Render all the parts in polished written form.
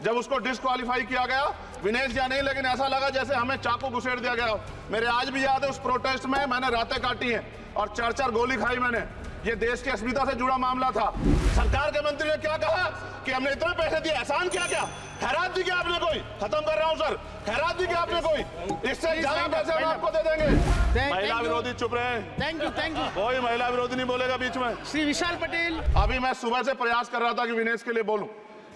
जब उसको डिस्क्वालीफाई किया गया, विनेश या नहीं, लेकिन ऐसा लगा जैसे हमें चाकू घुसेड़ दिया गया। मेरे आज भी याद है उस प्रोटेस्ट में मैंने रातें काटी हैं और 4-4 गोली खाई मैंने। ये देश की अस्मिता से जुड़ा मामला था। सरकार के मंत्री ने क्या कहा कि हमने इतने पैसे दिए, एहसान किया क्या? खैरात दी क्या आपने कोई? खत्म कर रहा हूं सर, खैरात दी क्या आपने कोई? इससे ज्यादा पैसे हम आपको दे देंगे। महिला विरोधी चुप रहे। Thank you. कोई महिला विरोधी नहीं बोलेगा बीच में। श्री विशाल पटेल। अभी मैं सुबह से प्रयास कर रहा था कि विनेश के लिए बोलूं।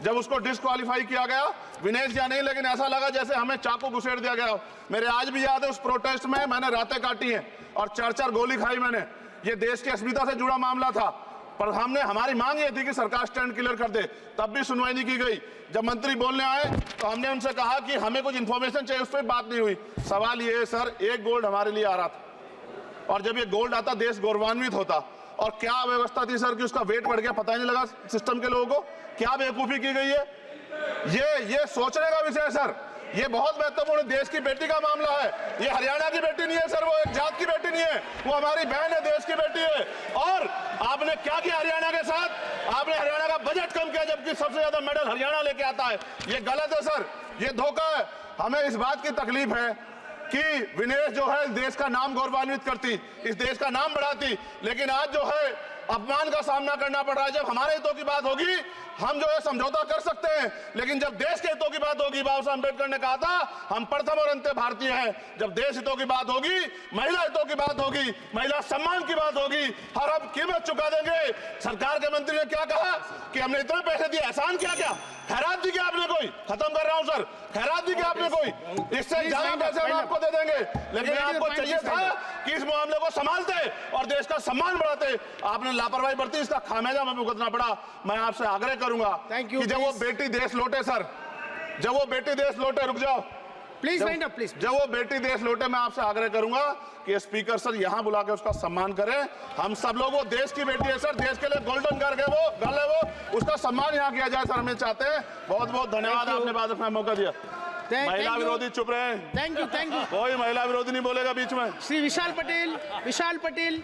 जब उसको डिस्क्वालीफाई किया गया, विनेश या नहीं, लेकिन ऐसा लगा जैसे हमें चाकू घुसेड़ दिया गया। मेरे आज भी याद है उस प्रोटेस्ट में मैंने रातें काटी हैं और 4-4 गोली खाई मैंने। ये देश की अस्मिता से जुड़ा मामला था, पर हमारी मांग ये थी कि सरकार स्टैंड क्लियर कर दे, तब भी सुनवाई नहीं की गई। जब मंत्री बोलने आए तो हमने उनसे कहा कि हमें कुछ इंफॉर्मेशन चाहिए, उस पर बात नहीं हुई। सवाल ये है सर, एक गोल्ड हमारे लिए आ रहा था और जब ये गोल्ड आता देश गौरवान्वित होता। और क्या व्यवस्था थी सर कि उसका वेट बढ़ गया, पता ही नहीं लगा सिस्टम के लोगों को। क्या बेवकूफी की गई है, ये सोचने का विषय है सर। ये बहुत महत्वपूर्ण देश की बेटी का मामला है। ये हरियाणा की बेटी नहीं है सर, वो एक जात की बेटी नहीं है, वो हमारी बहन है, देश की बेटी है। और आपने क्या किया हरियाणा के साथ? आपने हरियाणा का बजट कम किया, जबकि सबसे ज्यादा मेडल हरियाणा लेके आता है। ये गलत है सर, ये धोखा है। हमें इस बात की तकलीफ है कि विनेश जो है देश का नाम गौरवान्वित करती, इस देश का नाम बढ़ाती, लेकिन आज जो है अपमान का सामना करना पड़ रहा है। जब हमारे हितों की बात होगी हम जो है समझौता कर सकते हैं, लेकिन जब देश के हितों की बात होगी, बाबा साहब अम्बेडकर ने कहा था हम प्रथम और अंत्य भारतीय हैं। जब देश हितों की बात होगी, महिला हितों की बात होगी, महिला सम्मान की बात होगी, हर हम कीमत चुका देंगे। सरकार के मंत्री ने क्या कहा कि हमने इतने पैसे दिए, एहसान किया क्या? खैरात दी क्या आपने कोई? खत्म कर रहा हूं सर, खैरात दी क्या आपने कोई? इससे ज्यादा पैसे हम आपको दे देंगे। लेकिन आपको चाहिए था कि इस मामले को संभालते और देश का सम्मान बढ़ाते। आपने लापरवाही बरती, इसका खामियाजा हमें भुगतना पड़ा। मैं आपसे आग्रह करूंगा कि जब वो बेटी देश लौटे सर, जब वो बेटी देश लौटे, रुक जाओ प्लीज वाइंड अप प्लीज। जब वो बेटी देश लौटे, मैं आपसे आग्रह करूंगा कि स्पीकर सर यहां बुला के उसका सम्मान करें। हम सब लोग, वो देश की बेटी है सर, देश के लिए गोल्डन गर्ल है वो, उसका सम्मान यहां किया जाए सर, हमें चाहते हैं। बहुत बहुत धन्यवाद, आपने बात रखने का मौका दिया। महिला विरोधी चुप रहे। Thank you. कोई महिला विरोधी नहीं बोलेगा बीच में। श्री विशाल पटेल।